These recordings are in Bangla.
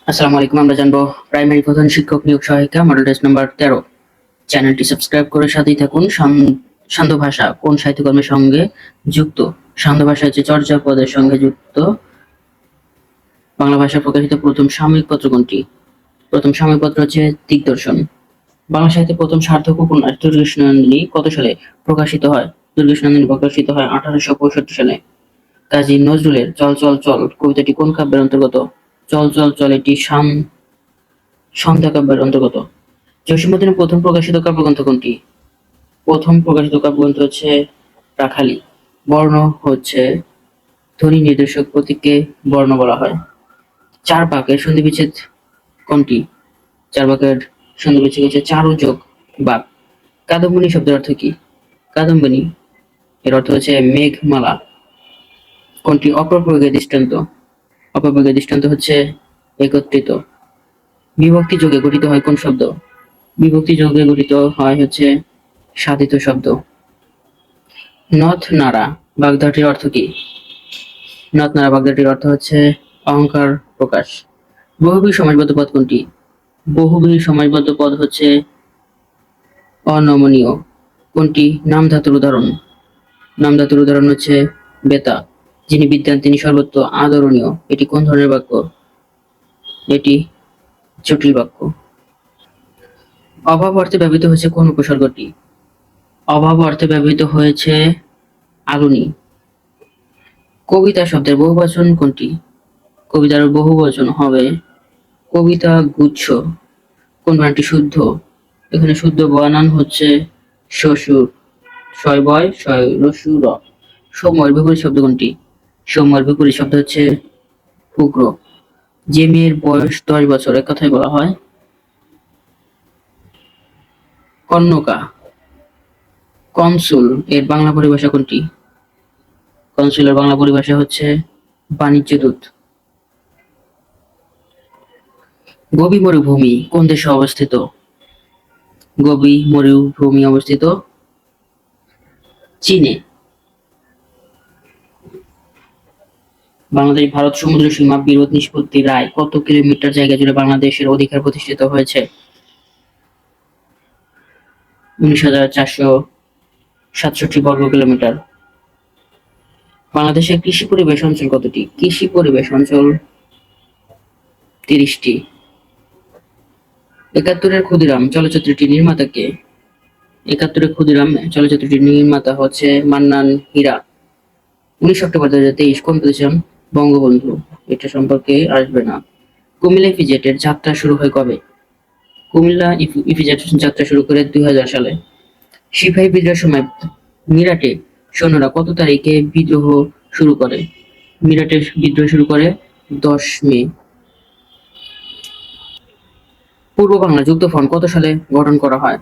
আসসালামু আলাইকুম। আমরা জানবো প্রাইমারি প্রধান শিক্ষক নিয়োগ সহায়িকা মডেল টেস্ট নাম্বার 13। চ্যানেলটি সাবস্ক্রাইব করে সাথেই থাকুন। সান্ধ্য ভাষা কোন সাহিত্যকর্মের সঙ্গে যুক্ত? সান্ধ্য ভাষা হচ্ছে চর্যাপদের সঙ্গে যুক্ত। বাংলা ভাষায় প্রকাশিত প্রথম সাময়িক পত্র কোনটি? প্রথম সাময়িক পত্র হচ্ছে দিগদর্শন। বাংলা সাহিত্যের প্রথম সার্থক উপন্যাস দুর্গেশনন্দিনী কত সালে প্রকাশিত হয়? দুর্গেশনন্দিনী প্রকাশিত হয় 1865 সালে। কাজী নজরুলের চল চল চল কবিতাটি কোন কাব্যের অন্তর্গত? চল চল চল এটি সন্ধ্যা কাব্যের অন্তর্গত। জসীমউদ্দীনের প্রথম প্রকাশিত কাব্যগ্রন্থ কোনটি? প্রথম প্রকাশিত কাব্যগ্রন্থ হচ্ছে রাখালি। বর্ণ হচ্ছে ধ্বনি নির্দেশক প্রতীককে বর্ণ বলা হয়। চার বাকের সন্ধিবিচ্ছেদ কোনটি? চার বাকের সন্ধিবিচ্ছেদ হচ্ছে চারু যোগ বাক। কাদম্বিনী শব্দের অর্থ কি? কাদম্বিনী এর অর্থ হচ্ছে মেঘমালা। কোনটি অপপ্রয়োগের দৃষ্টান্ত? অপপ্রয়োগের দৃষ্টান্ত হচ্ছে একত্রিত। বিভক্তি যোগে গঠিত হয় কোন শব্দ? বিভক্তি যোগে গঠিত হয় হচ্ছে সাধিত শব্দ। নথ নাড়া বাগধাটির অর্থ কি? নথ নাড়া বাগধাটির অর্থ হচ্ছে অহংকার প্রকাশ। বহুব্রীহি সমাসবদ্ধ পদ কোনটি? বহুব্রীহি সমাসবদ্ধ পদ হচ্ছে অনমনীয়। কোনটি নামধাতুর উদাহরণ? নামধাতুর উদাহরণ হচ্ছে বেতা। যিনি বিদ্বান তিনি সর্বত্র আদরণীয়। এটি কোন ধরনের বাক্য? এটি জটিল বাক্য। অভাব অর্থে ব্যবহৃত হয়েছে কোন উপসর্গটি? অভাব অর্থে ব্যবহৃত হয়েছে আলুনি। কবিতা শব্দের বহুবচন কোনটি? কবিতার বহুবচন হবে কবিতা গুচ্ছ। কোন বানানটি শুদ্ধ? এখানে শুদ্ধ বানান হচ্ছে শ্বশুর। শয় বয় শয় রসু র। সৌম্যের বিপরীত শব্দ কোনটি? সৌম্যের বিপরীত শব্দ হচ্ছে উগ্র। যে মেয়ের বয়স 10 বছর এক কথায় বলা হয় কন্যকা। কনসুল এর বাংলা পরিভাষা কোনটি? কনসুলের বাংলা পরিভাষা হচ্ছে বাণিজ্য দূত। গোবি মরুভূমি কোন দেশে অবস্থিত? গোবি মরুভূমি অবস্থিত চীনে। বাংলাদেশ ভারত সমুদ্র সীমা বিরোধ নিষ্পত্তি রায় কত কিলোমিটার জায়গা জুড়ে বাংলাদেশের অধিকার প্রতিষ্ঠিত হয়েছে? 19,467 বর্গ কিলোমিটার। বাংলাদেশের কৃষি পরিবেশ অঞ্চল কতটি? কৃষি পরিবেশ অঞ্চল 30টি। একাত্তরের ক্ষুদিরাম চলচ্চিত্রটির নির্মাতা কে? একাত্তরের ক্ষুদিরাম চলচ্চিত্রটির নির্মাতা হচ্ছে মান্নান হীরা। 19 অক্টোবর 2023 কোন প্রতিষ্ঠান? বঙ্গবন্ধু। এটা সম্পর্কে আসবে না। কুমিল্লা ইপিজেডের যাত্রা শুরু হয় কবে? কুমিল্লা ইপিজেড যাত্রা শুরু করে 2000 সালে। সিপাহী বিদ্রোহের সময় মিরাটে সৈন্যরা কত তারিখে বিদ্রোহ শুরু করে? মিরাটে বিদ্রোহ শুরু করে 10 মে। পূর্ব বাংলা যুক্ত ফ্রন্ট কত সালে গঠন করা হয়?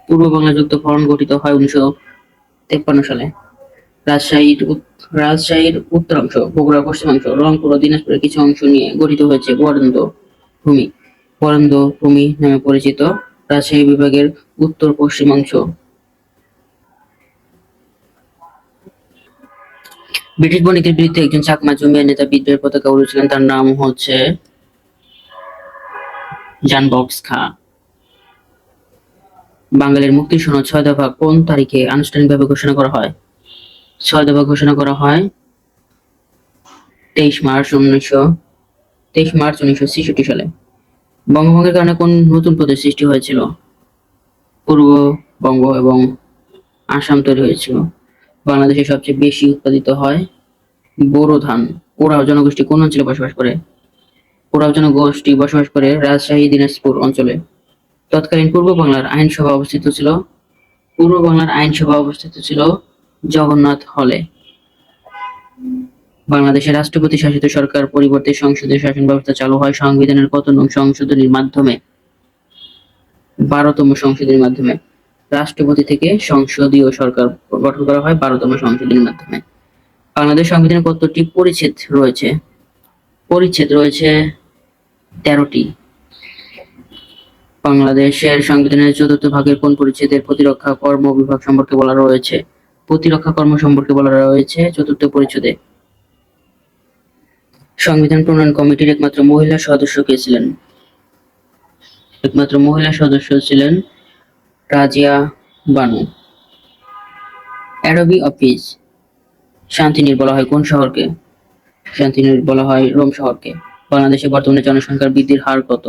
পূর্ব বাংলা যুক্ত ফ্রন্ট গঠিত হয় 1953 সালে। রাজশাহীর উত্তরাংশ, বগুড়ার পশ্চিমাংশ, রংপুর ও দিনাজপুরের কিছু অংশ নিয়ে গঠিত হয়েছে বরেন্দ্র ভূমি। বরেন্দ্র ভূমি নামে পরিচিত রাজশাহী বিভাগের উত্তর পশ্চিমাংশ। ব্রিটিশ বণিকদের বিরুদ্ধে একজন চাকমা জমিয়ার নেতা বিদ্রোহের পতাকা উড়িয়েছিলেন, তার নাম হচ্ছে জন বক্স খা। বাঙালির মুক্তির সনদ 6 দফা কোন তারিখে আনুষ্ঠানিকভাবে ঘোষণা করা হয়? 6 দফা ঘোষণা করা হয় 23 মার্চ 1963 সালে। বঙ্গভঙ্গের কারণে কোন নতুন প্রদেশ সৃষ্টি হয়েছিল? পূর্ববঙ্গ এবং আসাম তৈরি হয়েছিল। বাংলাদেশে সবচেয়ে বেশি উৎপাদিত হয় বোরো ধান। ওরাও জনগোষ্ঠী কোন অঞ্চলে বসবাস করে? ওরাও জনগোষ্ঠী বসবাস করে রাজশাহী দিনাজপুর অঞ্চলে। তৎকালীন পূর্ব বাংলার আইনসভা অবস্থিত ছিল জগন্নাথ হলে। বাংলাদেশের রাষ্ট্রপতি শাসিত সরকার পরিবর্তে সংসদীয় শাসন ব্যবস্থা চালু হয় সংবিধানের কত নং সংশোধনীর মাধ্যমে? 12তম সংশোধনীর মাধ্যমে। রাষ্ট্রপতি থেকে সংসদীয় সরকার গঠন করা হয় 12তম সংশোধনীর মাধ্যমে। বাংলাদেশ সংবিধানে কতটি পরিচ্ছেদ রয়েছে? পরিচ্ছেদ রয়েছে 13টি। বাংলাদেশের সংবিধানের 4র্থ ভাগের কোন পরিচ্ছেদের প্রতিরক্ষা কর্ম বিভাগ সম্পর্কে বলা রয়েছে? প্রতিরক্ষা কর্ম সম্পর্কে বলা রয়েছে 4র্থ পরিচ্ছেদে। সংবিধান প্রণয়ন কমিটির একমাত্র মহিলা সদস্য কে ছিলেন? একমাত্র মহিলা সদস্য ছিলেন রাজিয়া বানু। অ্যাডোবি অফিস শান্তিনীড় বলা হয় কোন শহরকে? শান্তিনীড় বলা হয় রোম শহরকে। বাংলাদেশে বর্তমানে জনসংখ্যার বৃদ্ধির হার কত?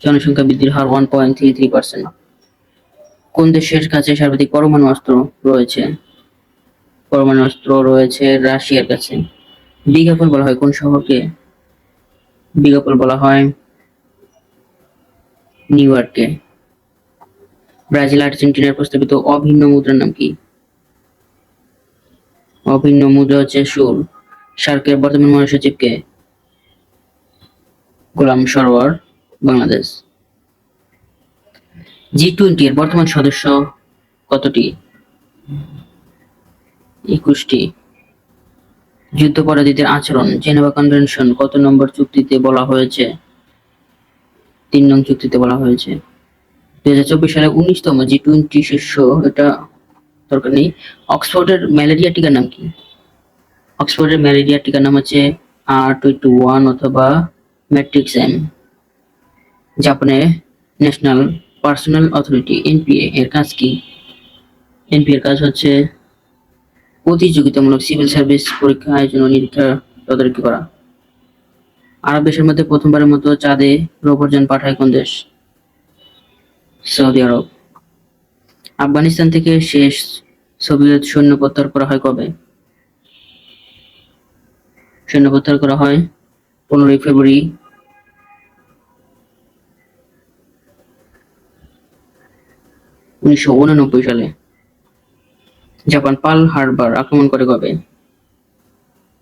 জনসংখ্যা বৃদ্ধির হার 1.33%। কোন দেশের কাছে সর্বাধিক পরমাণু অস্ত্র রয়েছে? পরমাণু অস্ত্র রয়েছে রাশিয়ার কাছে। বিগ অ্যাপল বলা হয় কোন শহরকে? বিগ অ্যাপল বলা হয় নিউ ইয়র্ককে। ব্রাজিল আর্জেন্টিনার প্রস্তাবিত অভিন্ন মুদ্রার নাম কি? অভিন্ন মুদ্রা হচ্ছে সুর। সার্কের বর্তমান মহাসচিব কে? গোলাম সরোয়ার, বাংলাদেশ। G20 এর বর্তমান সদস্য কতটি? 21টি। যুদ্ধাপরাধীদের আচরণ জেনেভা কনভেনশন কত নম্বর চুক্তিতে বলা হয়েছে? 3 নং চুক্তিতে বলা হয়েছে। 2024 সালে 19তম G20 শীর্ষ, এটা দরকার নেই। অক্সফোর্ডের ম্যালেরিয়া টিকার নাম কি? অক্সফোর্ডের ম্যালেরিয়া টিকার নাম হচ্ছে R21 অথবা ম্যাট্রিক্স এম। জাপানের ন্যাশনাল পার্সোনাল অথরিটি এনপিএ এর কাজ কি? এনপিএ এর কাজ হচ্ছে প্রতিযোগিতামূলক সিভিল সার্ভিস পরীক্ষা আয়োজন ও নিরীক্ষা তদারকি করা। আরব দেশের মধ্যে প্রথমবারের মতো চাঁদে রোবটযান পাঠায় কোন দেশ? সৌদি আরব। আফগানিস্তান থেকে শেষ সোভিয়েত সৈন্য প্রত্যাহার করা হয় কবে? সৈন্য প্রত্যাহার করা হয় 15 ফেব্রুয়ারি 1989 সালে। জাপান পার্ল হারবার আক্রমণ করে কবে?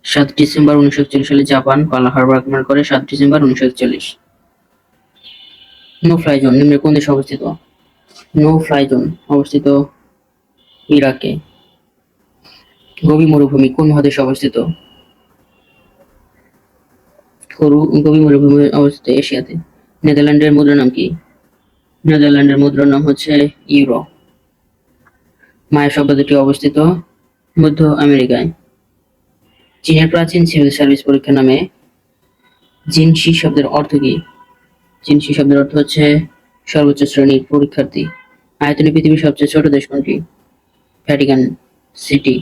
7 ডিসেম্বর 1941 সালে জাপান পার্ল হারবার আক্রমণ করে 7 ডিসেম্বর 1941। নো ফ্লাই জোন নিম্নের কোন দেশে অবস্থিত? নো ফ্লাই জোন অবস্থিত ইরাকে। গোবি মরুভূমি কোন মহাদেশে অবস্থিত? গোবি মরুভূমি অবস্থিত এশিয়াতে। নেদারল্যান্ডের মুদ্রার নাম কি? নেদারল্যান্ডের মুদ্রার নাম হচ্ছে ইউরো। মায়া সভ্যতাটি অবস্থিত মধ্য আমেরিকায়। চীনের প্রাচীন সিভিল সার্ভিস পরীক্ষার নামে জিনশি শব্দের অর্থ কি? জিনশি শব্দের অর্থ হচ্ছে সর্বোচ্চ শ্রেণীর পরীক্ষার্থী। আয়তনে পৃথিবীর সবচেয়ে ছোট দেশ কোনটি? Vatican city.